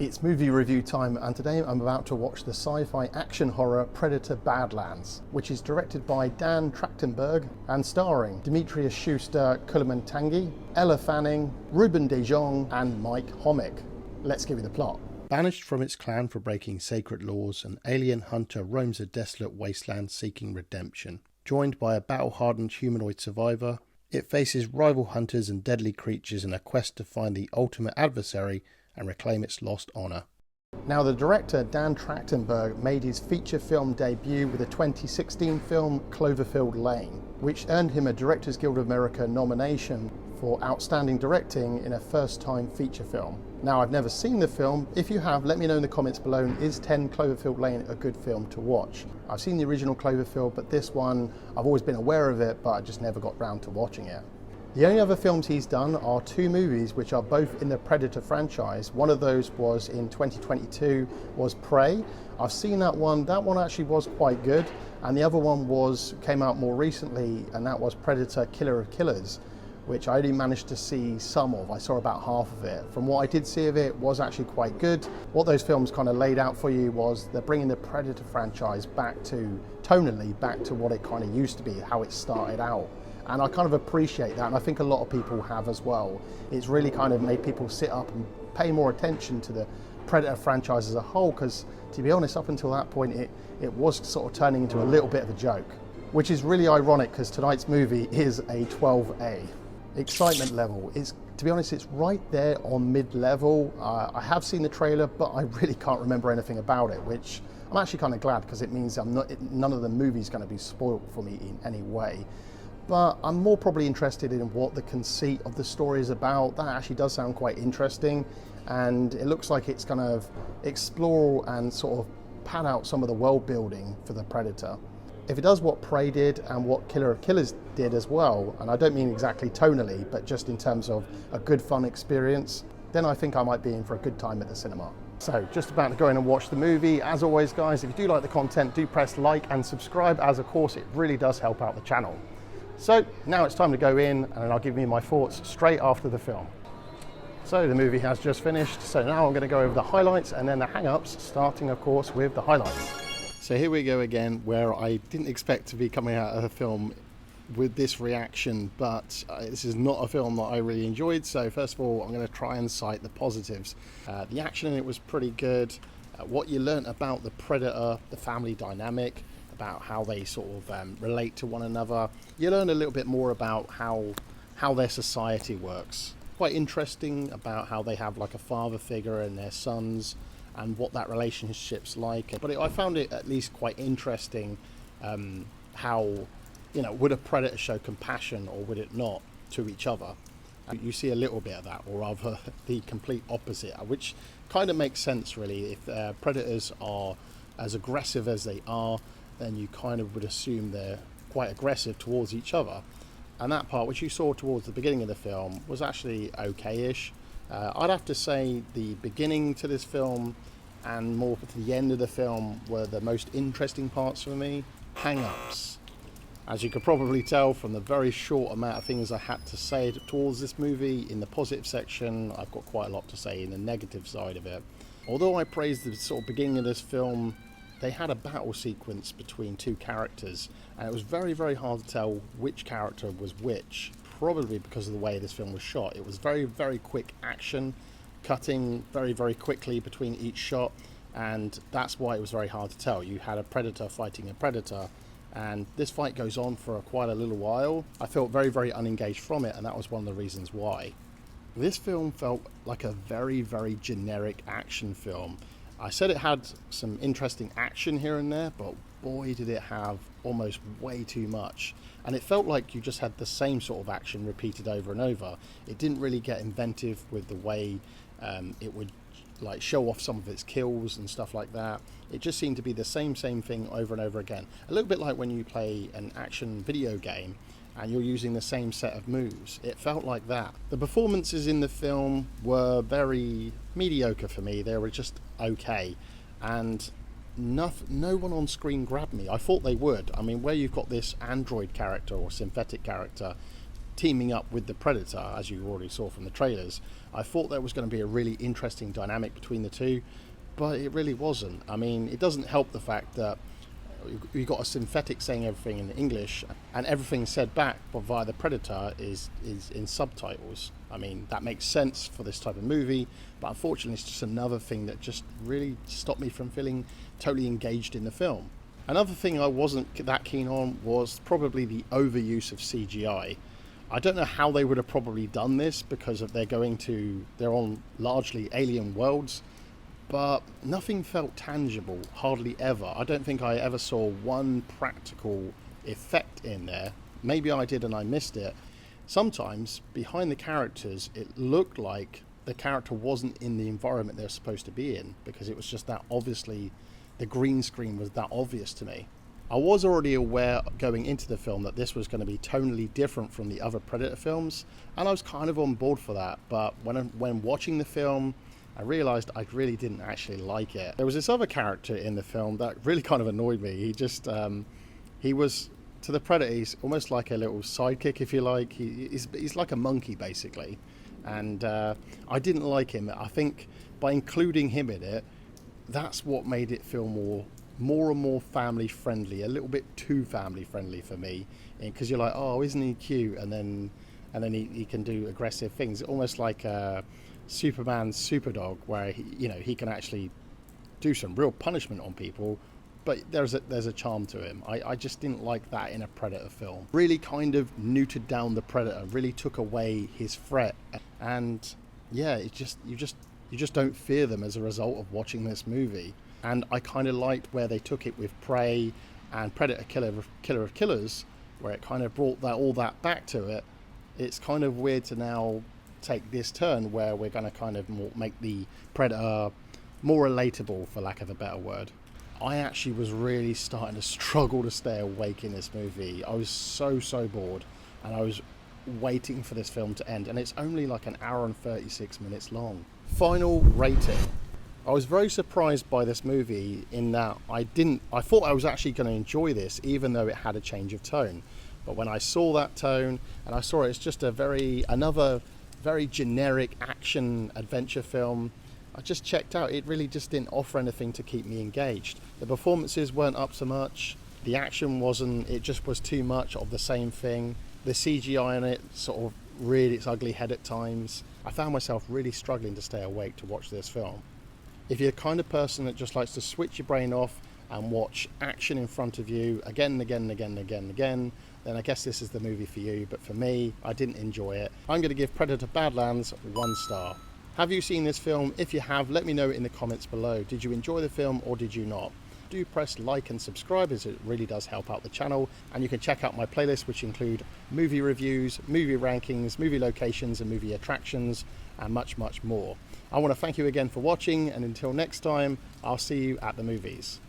It's movie review time, and today I'm about to watch the sci-fi action horror Predator Badlands, which is directed by Dan Trachtenberg and starring Demetrius Schustster, Kulman Tangi, Elle Fanning, Ruben De Jong and Mike Homik. Let's give you the plot. Banished from its clan for breaking sacred laws, an alien hunter roams a desolate wasteland seeking redemption. Joined by a battle-hardened humanoid survivor, it faces rival hunters and deadly creatures in a quest to find the ultimate adversary and reclaim its lost honour. Now, the director Dan Trachtenberg made his feature film debut with the 2016 film Cloverfield Lane, which earned him a Directors Guild of America nomination for Outstanding Directing in a first-time feature film. Now, I've never seen the film. If you have, let me know in the comments below. Is 10 Cloverfield Lane a good film to watch? I've seen the original Cloverfield, but this one, I've always been aware of it, but I just never got round to watching it. The only other films he's done are two movies which are both in the Predator franchise. One of those was in 2022, was Prey. I've seen that one actually was quite good. And the other one came out more recently, and that was Predator Killer of Killers, which I only managed to see some of. I saw about half of it. From what I did see of it, was actually quite good. What those films kind of laid out for you was they're bringing the Predator franchise tonally back to what it kind of used to be, how it started out. And I kind of appreciate that, and I think a lot of people have as well. It's really kind of made people sit up and pay more attention to the Predator franchise as a whole, because to be honest, up until that point, it was sort of turning into a little bit of a joke, which is really ironic because tonight's movie is a 12A. Excitement level is, to be honest, it's right there on mid-level. I have seen the trailer, but I really can't remember anything about it, which I'm actually kind of glad, because it means none of the movie's going to be spoiled for me in any way. But I'm more probably interested in what the conceit of the story is about. That actually does sound quite interesting, and it looks like it's going to explore and sort of pan out some of the world building for the Predator. If it does what Prey did and what Killer of Killers did as well, and I don't mean exactly tonally, but just in terms of a good fun experience, then I think I might be in for a good time at the cinema. So, just about to go in and watch the movie. As always, guys, if you do like the content, do press like and subscribe, as of course it really does help out the channel. So now it's time to go in, and I'll give you my thoughts straight after the film. So the movie has just finished, so now I'm going to go over the highlights and then the hang-ups, starting of course with the highlights. So here we go again, where I didn't expect to be coming out of the film with this reaction, but this is not a film that I really enjoyed. So first of all, I'm going to try and cite the positives. The action in it was pretty good. What you learnt about the Predator, the family dynamic, about how they sort of relate to one another. You learn a little bit more about how their society works. Quite interesting about how they have like a father figure and their sons, and what that relationship's like. But I found it at least quite interesting how, you know, would a predator show compassion or would it not to each other? You see a little bit of that, or rather the complete opposite, which kind of makes sense really. If predators are as aggressive as they are, then you kind of would assume they're quite aggressive towards each other. And that part, which you saw towards the beginning of the film, was actually okay-ish. I'd have to say the beginning to this film and more to the end of the film were the most interesting parts for me. Hang-ups. As you could probably tell from the very short amount of things I had to say towards this movie, in the positive section, I've got quite a lot to say in the negative side of it. Although I praised the sort of beginning of this film, they had a battle sequence between two characters, and it was very, very hard to tell which character was which, probably because of the way this film was shot. It was very, very quick action, cutting very, very quickly between each shot, and that's why it was very hard to tell. You had a predator fighting a predator, and this fight goes on for quite a little while. I felt very, very unengaged from it, and that was one of the reasons why. This film felt like a very, very generic action film. I said it had some interesting action here and there, but boy did it have almost way too much. And it felt like you just had the same sort of action repeated over and over. It didn't really get inventive with the way it would like show off some of its kills and stuff like that. It just seemed to be the same thing over and over again. A little bit like when you play an action video game and you're using the same set of moves. It felt like that. The performances in the film were very mediocre for me. They were just okay, and no one on screen grabbed me. I thought they would. I mean, where you've got this android character or synthetic character teaming up with the Predator, as you already saw from the trailers. I thought there was going to be a really interesting dynamic between the two, but it really wasn't. I mean, it doesn't help the fact that you've got a synthetic saying everything in English, and everything said back via the Predator is in subtitles. I mean, that makes sense for this type of movie, but unfortunately it's just another thing that just really stopped me from feeling totally engaged in the film. Another thing I wasn't that keen on was probably the overuse of CGI. I don't know how they would have probably done this, because they're on largely alien worlds, but nothing felt tangible, hardly ever. I don't think I ever saw one practical effect in there. Maybe I did and I missed it. Sometimes behind the characters, it looked like the character wasn't in the environment they're supposed to be in, because it was just that obviously, the green screen was that obvious to me. I was already aware going into the film that this was going to be tonally different from the other Predator films, and I was kind of on board for that, but when watching the film, I realised I really didn't actually like it. There was this other character in the film that really kind of annoyed me. He just, he was, to the Predator, he's almost like a little sidekick, if you like. He's like a monkey, basically. And I didn't like him. I think by including him in it, that's what made it feel more and more family friendly, a little bit too family friendly for me. Because you're like, oh, isn't he cute? And then he can do aggressive things, almost like Superman's Superdog, where he can actually do some real punishment on people, but there's a charm to him. I just didn't like that in a Predator film. Really kind of neutered down the Predator, really took away his threat, and yeah, you just don't fear them as a result of watching this movie. And I kind of liked where they took it with Prey and Predator Killer of Killers, where it kind of brought all that back to it. It's kind of weird to now take this turn where we're going to kind of make the Predator more relatable, for lack of a better word. I actually was really starting to struggle to stay awake in this movie. I was so bored, and I was waiting for this film to end, and it's only like an hour and 36 minutes long. Final rating. I was very surprised by this movie in that I thought I was actually going to enjoy this, even though it had a change of tone. But when I saw that tone, and I saw it's just another very generic action adventure film, I just checked out. It really just didn't offer anything to keep me engaged. The performances weren't up to much. The action wasn't. It just was too much of the same thing. The CGI in it sort of reared its ugly head at times. I found myself really struggling to stay awake to watch this film. If you're the kind of person that just likes to switch your brain off and watch action in front of you again and again and again and again and again, then I guess this is the movie for you. But for me, I didn't enjoy it. I'm going to give Predator Badlands 1 star. Have you seen this film? If you have, let me know in the comments below. Did you enjoy the film or did you not? Do press like and subscribe, as it really does help out the channel. And you can check out my playlist, which include movie reviews, movie rankings, movie locations and movie attractions, and much more. I want to thank you again for watching, and until next time, I'll see you at the movies.